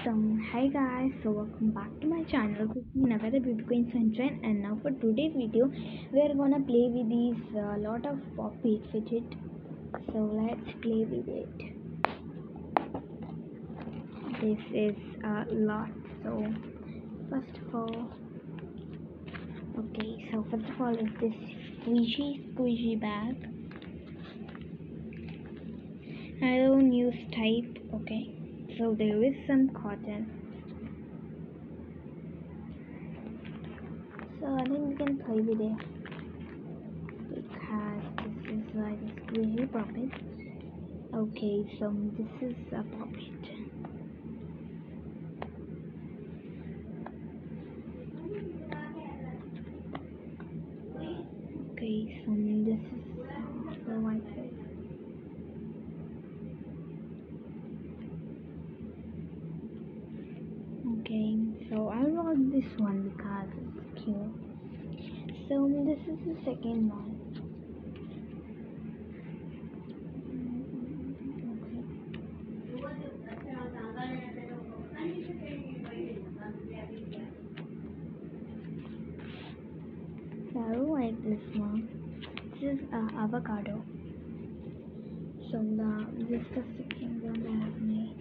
So, hi guys, so welcome back to my channel. This is Navada Beauty Queen Sunshine, and now for today's video, we are gonna play with these lot of poppy fidget. So let's play with it. This is a lot. So first of all, first of all is this squishy bag. I don't use type. Okay, so there is some cotton. So I think we can play with it because this is like a squishy puppet. Okay, so this is a puppet. Okay, so this is the white face. Okay, so I wrote this one because it's cute. So this is the second one. So I like this one. This is avocado. So this is the second one that I've made.